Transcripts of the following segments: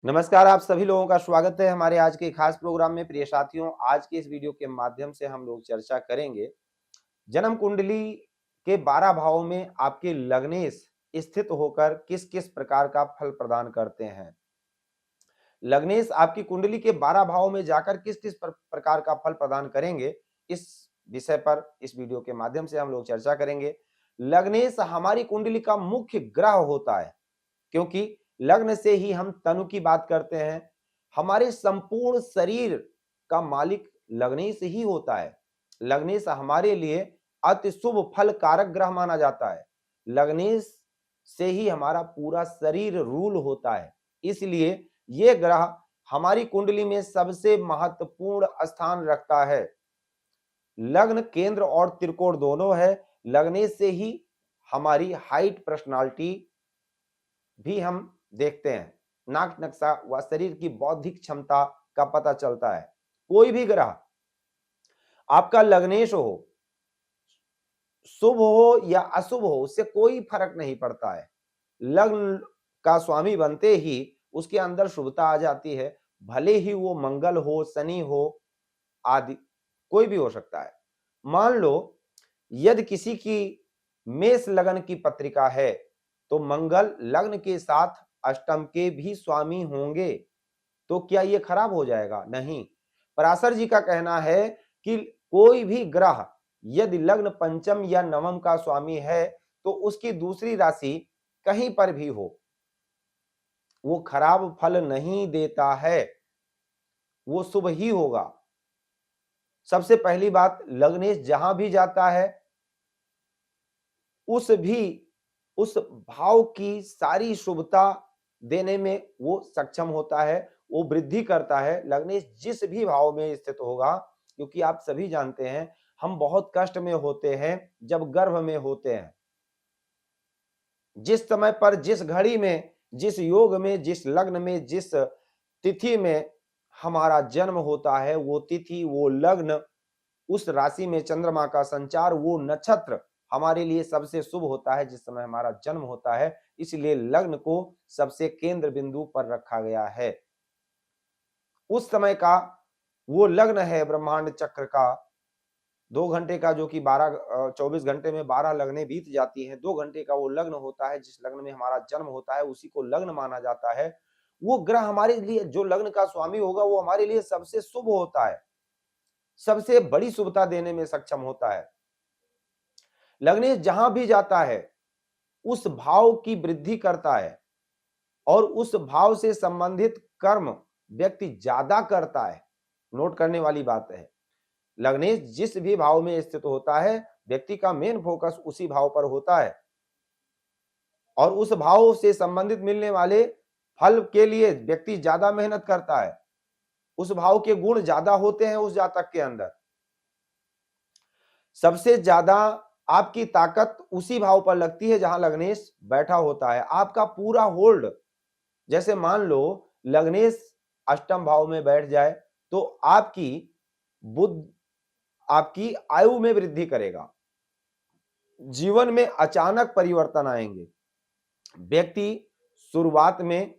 नमस्कार, आप सभी लोगों का स्वागत है हमारे आज के खास प्रोग्राम में। प्रिय साथियों, आज के इस वीडियो के माध्यम से हम लोग चर्चा करेंगे जन्म कुंडली के 12 भावों में आपके लग्नेश स्थित होकर किस-किस प्रकार का फल प्रदान करते हैं। लग्नेश आपकी कुंडली के 12 भावों में जाकर किस-किस प्रकार का फल प्रदान करेंगे, इस विषय पर इस वीडियो के माध्यम से हम लोग चर्चा करेंगे। लग्नेश हमारी कुंडली का मुख्य ग्रह होता है, क्योंकि लग्न से ही हम तनु की बात करते हैं। हमारे संपूर्ण शरीर का मालिक लग्नेश ही होता है। लग्नेश हमारे लिए अति शुभ फल कारक ग्रह माना जाता है। लग्नेश से ही हमारा पूरा शरीर रूल होता है। इसलिए ये ग्रह हमारी कुंडली में सबसे महत्वपूर्ण स्थान रखता है। लग्न केंद्र और त्रिकोण दोनों है। लग्नेश से ही हमारी हाइट, पर्सनालिटी भी हम देखते हैं। नाक नक्शा व शरीर की बौद्धिक क्षमता का पता चलता है। कोई भी ग्रह आपका लग्नेश हो, शुभ हो या अशुभ हो, उससे कोई फर्क नहीं पड़ता है। लग्न का स्वामी बनते ही उसके अंदर शुभता आ जाती है। भले ही वो मंगल हो, शनि हो, आदि कोई भी हो सकता है। मान लो यदि किसी की मेष लग्न की पत्रिका है, तो मंगल लग्न के साथ अष्टम के भी स्वामी होंगे, तो क्या ये खराब हो जाएगा? नहीं। पराशर जी का कहना है कि कोई भी ग्रह यदि लग्न पंचम या नवम का स्वामी है, तो उसकी दूसरी राशि कहीं पर भी हो, वो खराब फल नहीं देता है, वो शुभ ही होगा। सबसे पहली बात, लग्नेश जहां भी जाता है उस भाव की सारी शुभता देने में वो सक्षम होता है, वो वृद्धि करता है। लग्नेश जिस भी भाव में स्थित होगा, क्योंकि आप सभी जानते हैं हम बहुत कष्ट में होते हैं जब गर्भ में होते हैं। जिस समय पर, जिस घड़ी में, जिस योग में, जिस लग्न में, जिस तिथि में हमारा जन्म होता है, वो तिथि, वो लग्न, उस राशि में चंद्रमा का संचार, वो नक्षत्र हमारे लिए सबसे शुभ होता है जिस समय हमारा जन्म होता है। इसलिए लग्न को सबसे केंद्र बिंदु पर रखा गया है। उस समय का वो लग्न है ब्रह्मांड चक्र का 2 घंटे का, जो कि 24 घंटे में 12 लगने बीत जाती हैं। 2 घंटे का वो लग्न होता है, जिस लग्न में हमारा जन्म होता है उसी को लग्न माना जाता है। वो ग्रह हमारे लिए, जो लग्न का स्वामी होगा, वो हमारे लिए सबसे शुभ होता है, सबसे बड़ी शुभता देने में सक्षम होता है। लग्नेश जहां भी जाता है उस भाव की वृद्धि करता है और उस भाव से संबंधित कर्म व्यक्ति ज्यादा करता है। नोट करने वाली बात है, लग्नेश जिस भी भाव में स्थित होता है, व्यक्ति का मेन फोकस उसी भाव पर होता है और उस भाव से संबंधित मिलने वाले फल के लिए व्यक्ति ज्यादा मेहनत करता है। उस भाव के गुण ज्यादा होते हैं उस जातक के अंदर। सबसे ज्यादा आपकी ताकत उसी भाव पर लगती है जहां लग्नेश बैठा होता है। आपका पूरा होल्ड, जैसे मान लो लग्नेश अष्टम भाव में बैठ जाए, तो आपकी बुद्ध, आपकी आयु में वृद्धि करेगा, जीवन में अचानक परिवर्तन आएंगे। व्यक्ति शुरुआत में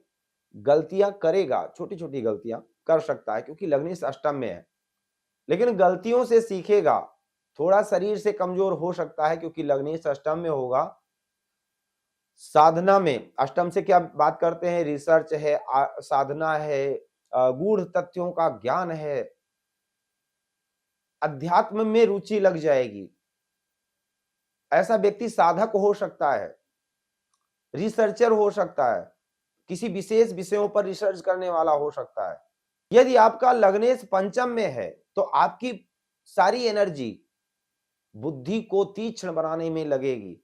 गलतियां करेगा, छोटी छोटी गलतियां कर सकता है क्योंकि लग्नेश अष्टम में है, लेकिन गलतियों से सीखेगा। थोड़ा शरीर से कमजोर हो सकता है क्योंकि लग्नेश अष्टम में होगा। साधना में अष्टम से क्या बात करते हैं, रिसर्च है, साधना है, गूढ़ तथ्यों का ज्ञान है, अध्यात्म में रुचि लग जाएगी। ऐसा व्यक्ति साधक हो सकता है, रिसर्चर हो सकता है, किसी विशेष विषयों पर रिसर्च करने वाला हो सकता है। यदि आपका लग्नेश पंचम में है, तो आपकी सारी एनर्जी बुद्धि को तीक्ष्ण बनाने में लगेगी।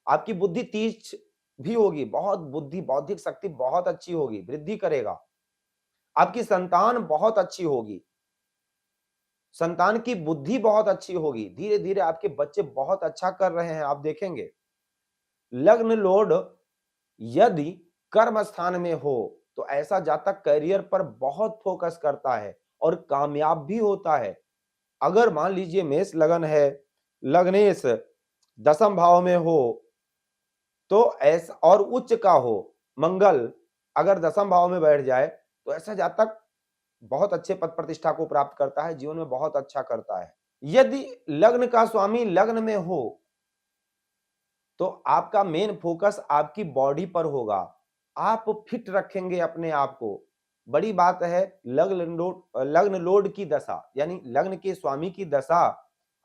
आपकी बुद्धि तीक्ष्ण भी होगी, बहुत बुद्धि, बौद्धिक शक्ति बहुत अच्छी होगी, वृद्धि करेगा। आपकी संतान बहुत अच्छी होगी, संतान की बुद्धि बहुत अच्छी होगी। धीरे धीरे आपके बच्चे बहुत अच्छा कर रहे हैं, आप देखेंगे। लग्न लोड यदि कर्म स्थान में हो, तो ऐसा जातक करियर पर बहुत फोकस करता है और कामयाब भी होता है। अगर मान लीजिए मेष लगन है, लग्नेश दसम भाव में हो, तो ऐसा, और उच्च का हो, मंगल अगर दसम भाव में बैठ जाए, तो ऐसा जातक बहुत अच्छे पद प्रतिष्ठा को प्राप्त करता है, जीवन में बहुत अच्छा करता है। यदि लग्न का स्वामी लग्न में हो तो आपका मेन फोकस आपकी बॉडी पर होगा। आप फिट रखेंगे अपने आप को। बड़ी बात है लग्न लोड की दशा यानी लग्न के स्वामी की दशा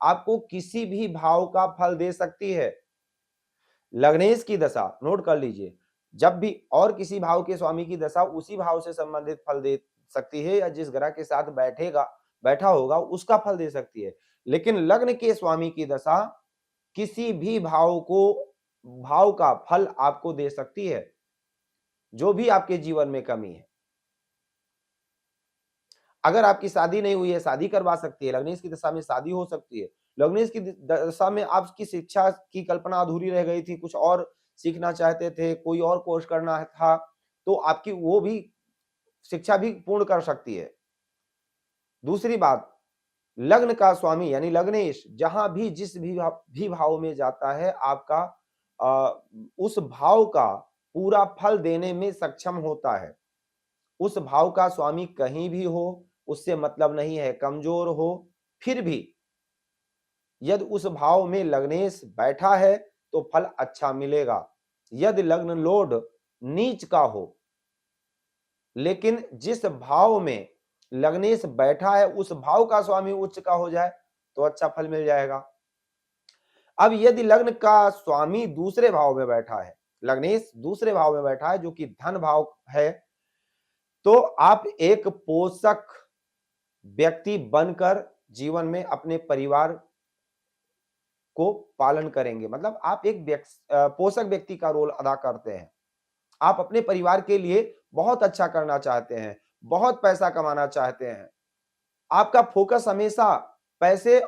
आपको किसी भी भाव का फल दे सकती है। लग्नेश की दशा नोट कर लीजिए, जब भी और किसी भाव के स्वामी की दशा उसी भाव से संबंधित फल दे सकती है या जिस ग्रह के साथ बैठा होगा उसका फल दे सकती है। लेकिन लग्न के स्वामी की दशा किसी भी भाव का फल आपको दे सकती है, जो भी आपके जीवन में कमी है। अगर आपकी शादी नहीं हुई है, शादी करवा सकती है, लग्नेश की दशा में शादी हो सकती है। लग्नेश की दशा में आपकी शिक्षा की कल्पना अधूरी रह गई थी, कुछ और सीखना चाहते थे, कोई और कोर्स करना था, तो आपकी वो भी शिक्षा भी पूर्ण कर सकती है। दूसरी बात, लग्न का स्वामी यानी लग्नेश जहां भी जिस भी भाव में जाता है आपका उस भाव का पूरा फल देने में सक्षम होता है। उस भाव का स्वामी कहीं भी हो उससे मतलब नहीं है, कमजोर हो फिर भी यदि उस भाव में लग्नेश बैठा है तो फल अच्छा मिलेगा। यदि लग्न लोड नीच का हो लेकिन जिस भाव में लग्नेश बैठा है उस भाव का स्वामी उच्च का हो जाए तो अच्छा फल मिल जाएगा। अब यदि लग्न का स्वामी दूसरे भाव में बैठा है, लग्नेश दूसरे भाव में बैठा है जो कि धन भाव है, तो आप एक पोषक व्यक्ति बनकर जीवन में अपने परिवार को पालन करेंगे। मतलब आप एक पोषक व्यक्ति का रोल अदा करते हैं। आप अपने परिवार के लिए बहुत अच्छा करना चाहते हैं, बहुत पैसा कमाना चाहते हैं। आपका फोकस हमेशा पैसे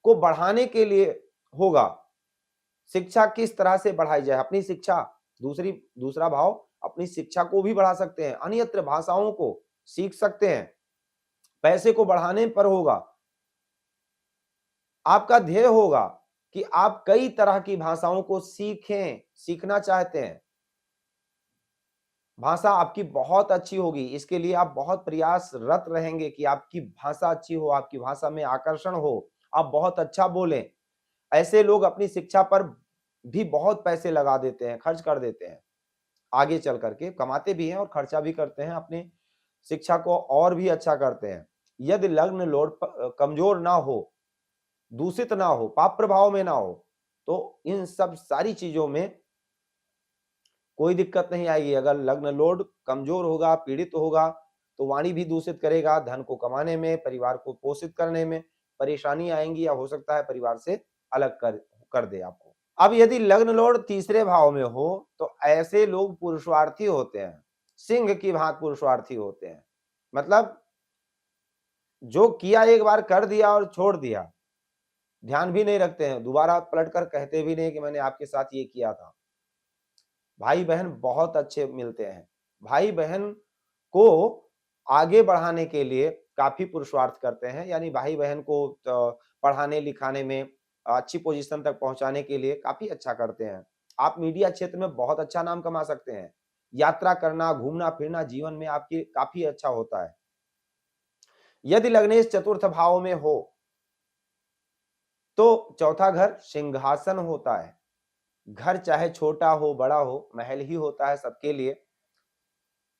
को बढ़ाने के लिए होगा। शिक्षा किस तरह से बढ़ाई जाए, अपनी शिक्षा दूसरा भाव अपनी शिक्षा को भी बढ़ा सकते हैं, अन्यत्र भाषाओं को सीख सकते हैं, पैसे को बढ़ाने पर होगा। आपका ध्येय होगा कि आप कई तरह की भाषाओं को सीखना चाहते हैं। भाषा आपकी बहुत अच्छी होगी, इसके लिए आप बहुत प्रयासरत रहेंगे कि आपकी भाषा अच्छी हो, आपकी भाषा में आकर्षण हो, आप बहुत अच्छा बोलें। ऐसे लोग अपनी शिक्षा पर भी बहुत पैसे लगा देते हैं, खर्च कर देते हैं। आगे चल करके कमाते भी हैं और खर्चा भी करते हैं, अपनी शिक्षा को और भी अच्छा करते हैं। यदि लग्न लोड कमजोर ना हो, दूषित ना हो, पाप प्रभाव में ना हो, तो इन सब सारी चीजों में कोई दिक्कत नहीं आएगी। अगर लग्न लोड कमजोर होगा, पीड़ित होगा, तो वाणी भी दूषित करेगा, धन को कमाने में, परिवार को पोषित करने में परेशानी आएंगी या हो सकता है परिवार से अलग कर दे आपको। अब यदि लग्न लोड तीसरे भाव में हो तो ऐसे लोग पुरुषार्थी होते हैं, सिंह की भांति पुरुषार्थी होते हैं। मतलब जो किया एक बार कर दिया और छोड़ दिया, ध्यान भी नहीं रखते हैं, दोबारा पलटकर कहते भी नहीं कि मैंने आपके साथ ये किया था। भाई बहन बहुत अच्छे मिलते हैं। भाई बहन को आगे बढ़ाने के लिए काफी पुरुषार्थ करते हैं, यानी भाई बहन को पढ़ाने लिखाने में अच्छी पोजीशन तक पहुंचाने के लिए काफी अच्छा करते हैं। आप मीडिया क्षेत्र में बहुत अच्छा नाम कमा सकते हैं। यात्रा करना, घूमना फिरना जीवन में आपके काफी अच्छा होता है। यदि लग्नेश चतुर्थ भाव में हो तो चौथा घर सिंहासन होता है। घर चाहे छोटा हो बड़ा हो, महल ही होता है सबके लिए।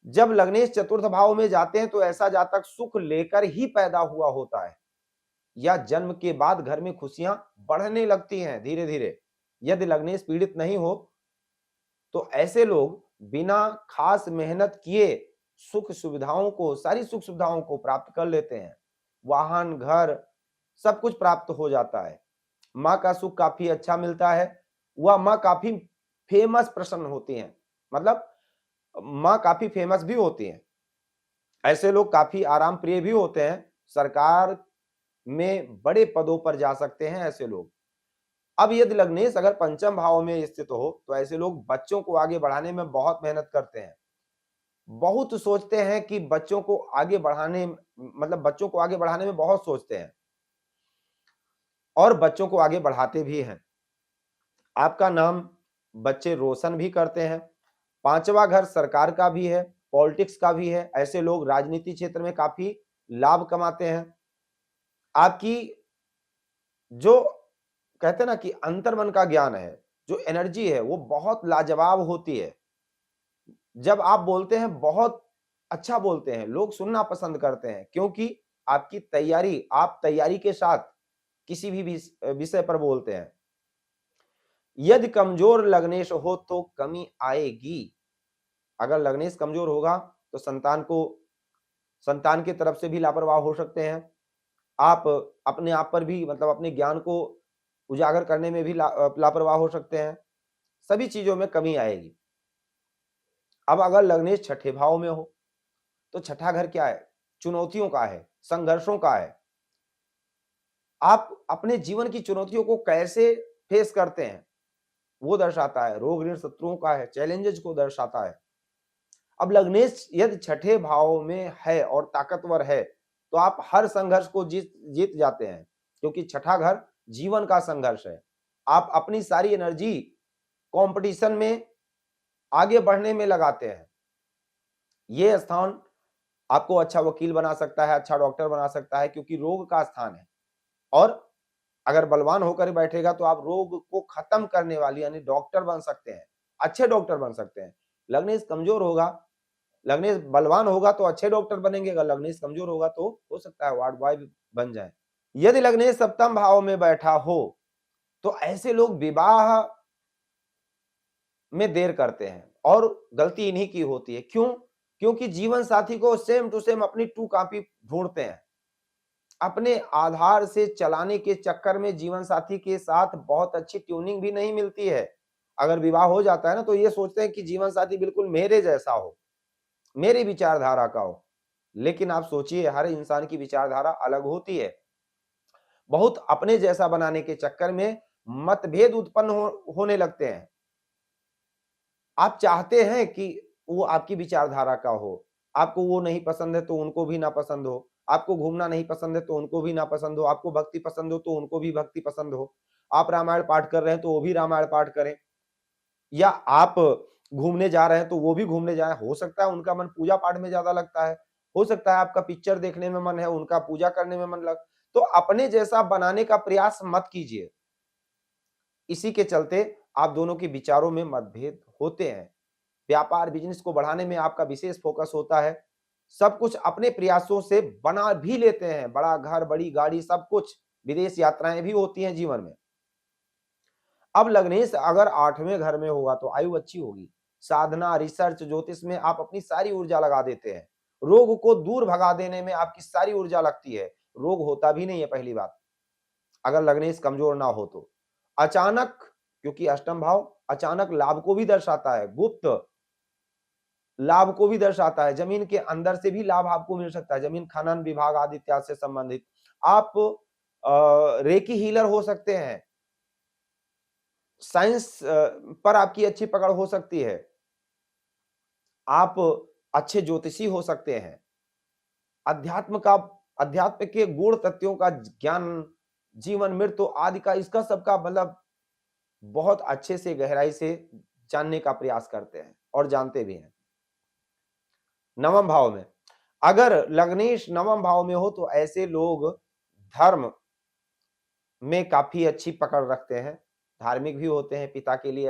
जब लग्नेश चतुर्थ भाव में जाते हैं तो ऐसा जातक सुख लेकर ही पैदा हुआ होता है या जन्म के बाद घर में खुशियां बढ़ने लगती हैं धीरे धीरे। यदि लग्नेश पीड़ित नहीं हो तो ऐसे लोग बिना खास मेहनत किए सारी सुख सुविधाओं को प्राप्त कर लेते हैं। वाहन, घर सब कुछ प्राप्त हो जाता है। माँ का सुख काफी अच्छा मिलता है। वह माँ काफी फेमस पर्सन होती हैं, मतलब माँ काफी फेमस भी होती हैं। ऐसे लोग काफी आराम प्रिय भी होते हैं, सरकार में बड़े पदों पर जा सकते हैं ऐसे लोग। अब यदि लग्नेश अगर पंचम भाव में स्थित हो तो ऐसे लोग बच्चों को आगे बढ़ाने में बहुत मेहनत करते हैं, बहुत सोचते हैं कि बच्चों को आगे बढ़ाने में बहुत सोचते हैं और बच्चों को आगे बढ़ाते भी हैं। आपका नाम बच्चे रोशन भी करते हैं। पांचवा घर सरकार का भी है, पॉलिटिक्स का भी है, ऐसे लोग राजनीति क्षेत्र में काफी लाभ कमाते हैं। आपकी जो कहते हैं ना कि अंतर्मन का ज्ञान है, जो एनर्जी है वो बहुत लाजवाब होती है। जब आप बोलते हैं बहुत अच्छा बोलते हैं, लोग सुनना पसंद करते हैं, क्योंकि आपकी तैयारी, आप तैयारी के साथ किसी भी विषय पर बोलते हैं। यदि कमजोर लग्नेश हो तो कमी आएगी। अगर लग्नेश कमजोर होगा तो संतान की तरफ से भी लापरवाह हो सकते हैं। आप अपने आप पर भी, मतलब अपने ज्ञान को उजागर करने में भी लापरवाह हो सकते हैं। सभी चीजों में कमी आएगी। अब अगर लग्नेश छठे भाव में हो तो छठा घर क्या है? चुनौतियों का है, संघर्षों का है। आप अपने जीवन की चुनौतियों को कैसे फेस करते हैं वो दर्शाता है। रोग ऋण शत्रुओं का है, चैलेंजेस को दर्शाता है। अब लग्नेश यदि छठे भाव में है और ताकतवर है तो आप हर संघर्ष को जीत जाते हैं, क्योंकि छठा घर जीवन का संघर्ष है। आप अपनी सारी एनर्जी कंपटीशन में आगे बढ़ने में लगाते हैं। ये स्थान आपको अच्छा वकील बना सकता है, अच्छा डॉक्टर बना सकता है, क्योंकि रोग का स्थान है। और अगर बलवान होकर बैठेगा तो आप रोग को खत्म करने वाली यानी डॉक्टर बन सकते हैं, अच्छे डॉक्टर बन सकते हैं। लग्नेश कमजोर होगा, लग्नेश बलवान होगा तो अच्छे डॉक्टर बनेंगे, अगर लग्नेश कमजोर होगा तो हो सकता है वार्ड बॉय बन जाए। यदि लग्नेश सप्तम भाव में बैठा हो तो ऐसे लोग विवाह में देर करते हैं और गलती इन्हीं की होती है। क्यों? क्योंकि जीवन साथी को सेम टू सेम अपनी टू कॉपी ढूंढते हैं। अपने आधार से चलाने के चक्कर में जीवन साथी के साथ बहुत अच्छी ट्यूनिंग भी नहीं मिलती है। अगर विवाह हो जाता है ना तो ये सोचते हैं कि जीवन साथी बिल्कुल मेरे जैसा हो, मेरी विचारधारा का हो। लेकिन आप सोचिए, हर इंसान की विचारधारा अलग होती है। बहुत अपने जैसा बनाने के चक्कर में मतभेद उत्पन्न होने लगते हैं। आप चाहते हैं कि वो आपकी विचारधारा का हो, आपको वो नहीं पसंद है तो उनको भी ना पसंद हो, आपको घूमना नहीं पसंद है तो उनको भी ना पसंद हो, आपको भक्ति पसंद हो तो उनको भी भक्ति पसंद हो, आप रामायण पाठ कर रहे हैं तो वो भी रामायण पाठ करें, या आप घूमने जा रहे हैं तो वो भी घूमने जाए। हो सकता है उनका मन पूजा पाठ में ज्यादा लगता है, हो सकता है आपका पिक्चर देखने में मन है, उनका पूजा करने में मन लग। तो अपने जैसा बनाने का प्रयास मत कीजिए। इसी के चलते आप दोनों के विचारों में मतभेद होते हैं। व्यापार बिजनेस को बढ़ाने में आपका विशेष फोकस होता है। सब कुछ अपने प्रयासों से बना भी लेते हैं, बड़ा घर, बड़ी गाड़ी, सब कुछ। विदेश यात्राएं भी होती हैं जीवन में। अब लग्नेश अगर 8वें घर में होगा तो आयु अच्छी होगी। साधना, रिसर्च, ज्योतिष में आप अपनी सारी ऊर्जा लगा देते हैं। रोग को दूर भगा देने में आपकी सारी ऊर्जा लगती है। रोग होता भी नहीं है, पहली बात, अगर लग्नेश कमजोर ना हो तो। अचानक, क्योंकि अष्टम भाव अचानक लाभ को भी दर्शाता है, गुप्त लाभ को भी दर्शाता है। जमीन के अंदर से भी लाभ आपको मिल सकता है, जमीन खनन विभाग आदि इत्यादि से संबंधित। आप रेकी हीलर हो सकते हैं, साइंस पर आपकी अच्छी पकड़ हो सकती है, आप अच्छे ज्योतिषी हो सकते हैं। अध्यात्म का, अध्यात्म के गुण तत्वों का ज्ञान, जीवन मृत्यु आदि का, इसका सबका मतलब बहुत अच्छे से गहराई से जानने का प्रयास करते हैं और जानते भी हैं। नवम भाव में अगर लग्नेश नवम भाव में हो तो ऐसे लोग धर्म में काफी अच्छी पकड़ रखते हैं, धार्मिक भी होते हैं, पिता के लिए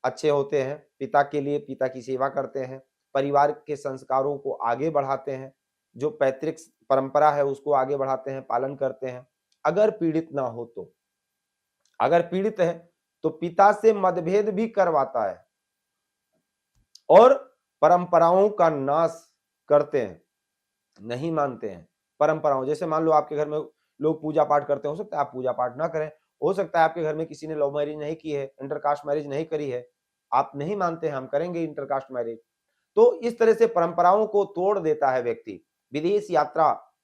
अच्छे होते हैं, पिता के लिए पिता की सेवा करते हैं, परिवार के संस्कारों को आगे बढ़ाते हैं, जो पैतृक परंपरा है उसको आगे बढ़ाते हैं, पालन करते हैं। अगर पीड़ित ना हो तो, अगर पीड़ित है तो पिता से मतभेद भी करवाता है और परंपराओं का नाश करते हैं, नहीं मानते हैं परंपराओं। जैसे मान लो आपके घर में लोग पूजा पाठ करते हैं, हो सकता है आप पूजा पाठ ना करें, हो सकता है आपके घर में किसी ने लव मैरिज नहीं की है, इंटरकास्ट मैरिज नहीं करी है, आप नहीं मानते हैं हम करेंगे इंटरकास्ट मैरिज। तो इस तरह से परंपराओं को तोड़ देता है व्यक्ति। विदेश यात्रा,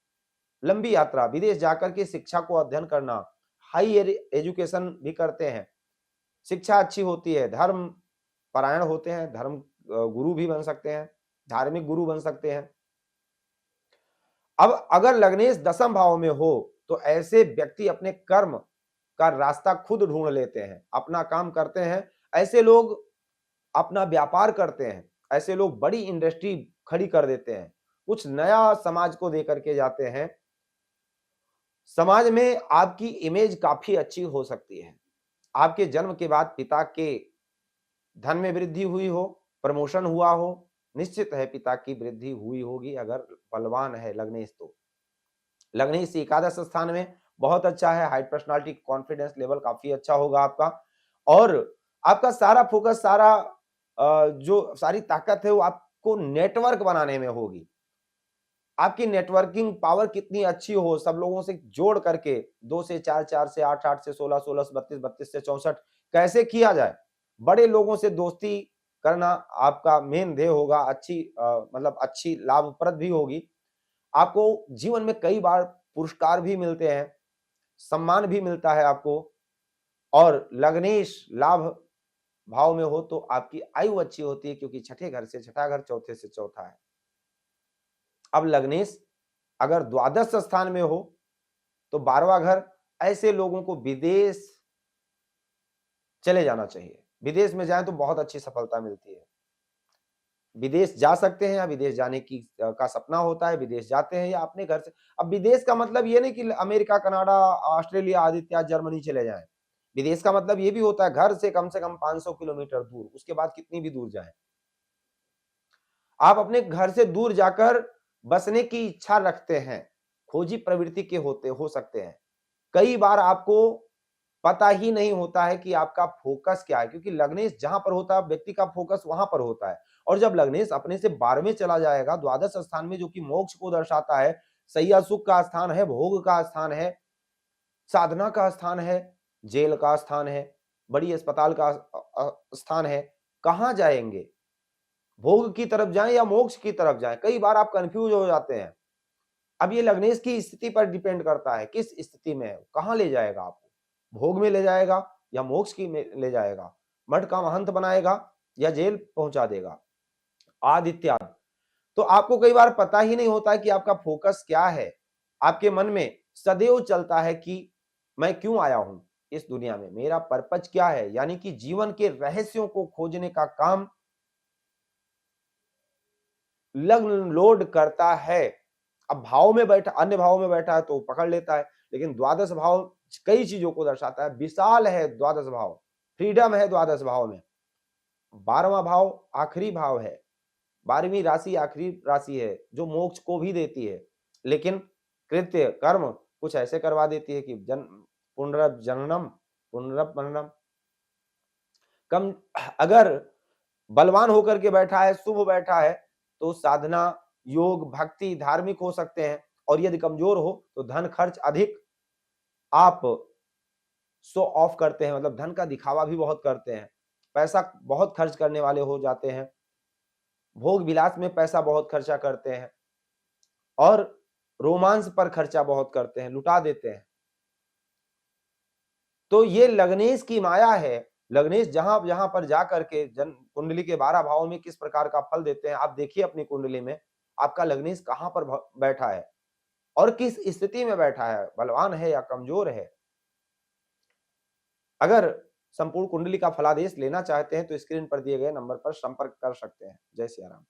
लंबी यात्रा, विदेश जाकर के शिक्षा को अध्ययन करना, हाई एजुकेशन भी करते हैं, शिक्षा अच्छी होती है, धर्म परायण होते हैं, धर्म गुरु भी बन सकते हैं, धार्मिक गुरु बन सकते हैं। अब अगर लग्नेश दसम भाव में हो तो ऐसे व्यक्ति अपने कर्म का रास्ता खुद ढूंढ लेते हैं, अपना काम करते हैं। ऐसे लोग अपना व्यापार करते हैं, ऐसे लोग बड़ी इंडस्ट्री खड़ी कर देते हैं, कुछ नया समाज को दे करके जाते हैं। समाज में आपकी इमेज काफ़ी अच्छी हो सकती है। आपके जन्म के बाद पिता के धन में वृद्धि हुई हो, प्रमोशन हुआ हो, निश्चित है पिता की वृद्धि हुई होगी अगर बलवान है लग्नेश तो। लग्नेश एकादश स्थान में बहुत अच्छा है, हाई पर्सनैलिटी, कॉन्फिडेंस लेवल काफ़ी अच्छा होगा आपका और आपका सारा फोकस, सारा जो सारी ताकत है वो आपको नेटवर्क बनाने में होगी। आपकी नेटवर्किंग पावर कितनी अच्छी हो, सब लोगों से जोड़ करके 2 से 4, 4 से 8, 8 से 16, 16 से 32, 32 से 64 कैसे किया जाए? बड़े लोगों से दोस्ती करना आपका मेन ध्येय होगा, अच्छी मतलब अच्छी लाभप्रद भी होगी। आपको जीवन में कई बार पुरस्कार भी मिलते हैं, सम्मान भी मिलता है आपको और लग्नेश लाभ भाव में हो तो आपकी आयु अच्छी होती है क्योंकि छठे घर से छठा घर, चौथे से चौथा है। अब लग्नेश अगर द्वादश स्थान में हो तो 12वां घर, ऐसे लोगों को विदेश चले जाना चाहिए। विदेश में जाएँ तो बहुत अच्छी सफलता मिलती है। विदेश जा सकते हैं या विदेश जाने की का सपना होता है, विदेश जाते हैं या अपने घर से। अब विदेश का मतलब ये नहीं कि अमेरिका, कनाडा, ऑस्ट्रेलिया आदि इत्यादि जर्मनी चले जाएँ। विदेश का मतलब ये भी होता है घर से कम 500 किलोमीटर दूर, उसके बाद कितनी भी दूर जाएँ। आप अपने घर से दूर जाकर बसने की इच्छा रखते हैं, खोजी प्रवृत्ति के होते हो सकते हैं। कई बार आपको पता ही नहीं होता है कि आपका फोकस क्या है क्योंकि लग्नेश जहां पर होता है व्यक्ति का फोकस वहां पर होता है और जब लग्नेश अपने से 12वें चला जाएगा द्वादश स्थान में जो कि मोक्ष को दर्शाता है, सैया सुख का स्थान है, भोग का स्थान है, साधना का स्थान है, जेल का स्थान है, बड़ी अस्पताल का स्थान है, कहां जाएंगे? भोग की तरफ जाएं या मोक्ष की तरफ जाएं? कई बार आप कंफ्यूज हो जाते हैं। अब ये लग्नेश की स्थिति पर डिपेंड करता है, किस स्थिति में है, कहाँ ले जाएगा आपको? भोग में ले जाएगा या मोक्ष की में ले जाएगा? मठ का महंत बनाएगा या जेल पहुँचा देगा? आदि इत्यादि। तो आपको कई बार पता ही नहीं होता है कि आपका फोकस क्या है? आपके मन में सदैव चलता है कि मैं क्यों आया हूँ इस दुनिया में? मेरा पर्पज़ क्या है? यानी कि जीवन के रहस्यों को खोजने का काम लग्न लोड करता है। अब भाव में बैठा, अन्य भाव में बैठा है तो पकड़ लेता है, लेकिन द्वादश भाव कई चीजों को दर्शाता है, विशाल है द्वादश भाव, फ्रीडम है द्वादश भाव में। 12वां भाव आखिरी भाव है, 12वीं राशि आखिरी राशि है जो मोक्ष को भी देती है, लेकिन कृत्य कर्म कुछ ऐसे करवा देती है कि पुनर्जननम पुनर्मरणम। कम अगर बलवान होकर के बैठा है, शुभ बैठा है, तो साधना, योग, भक्ति, धार्मिक हो सकते हैं और यदि कमजोर हो तो धन खर्च अधिक, आप शो ऑफ करते हैं, मतलब धन का दिखावा भी बहुत करते हैं, पैसा बहुत खर्च करने वाले हो जाते हैं, भोग विलास में पैसा बहुत खर्चा करते हैं और रोमांस पर खर्चा बहुत करते हैं, लुटा देते हैं। तो ये लग्नेश की माया है। लग्नेश जहां पर जा करके जन कुंडली के 12 भावों में किस प्रकार का फल देते हैं, आप देखिए अपनी कुंडली में आपका लग्नेश कहां पर बैठा है और किस स्थिति में बैठा है, बलवान है या कमजोर है। अगर संपूर्ण कुंडली का फलादेश लेना चाहते हैं तो स्क्रीन पर दिए गए नंबर पर संपर्क कर सकते हैं। जय सिया राम।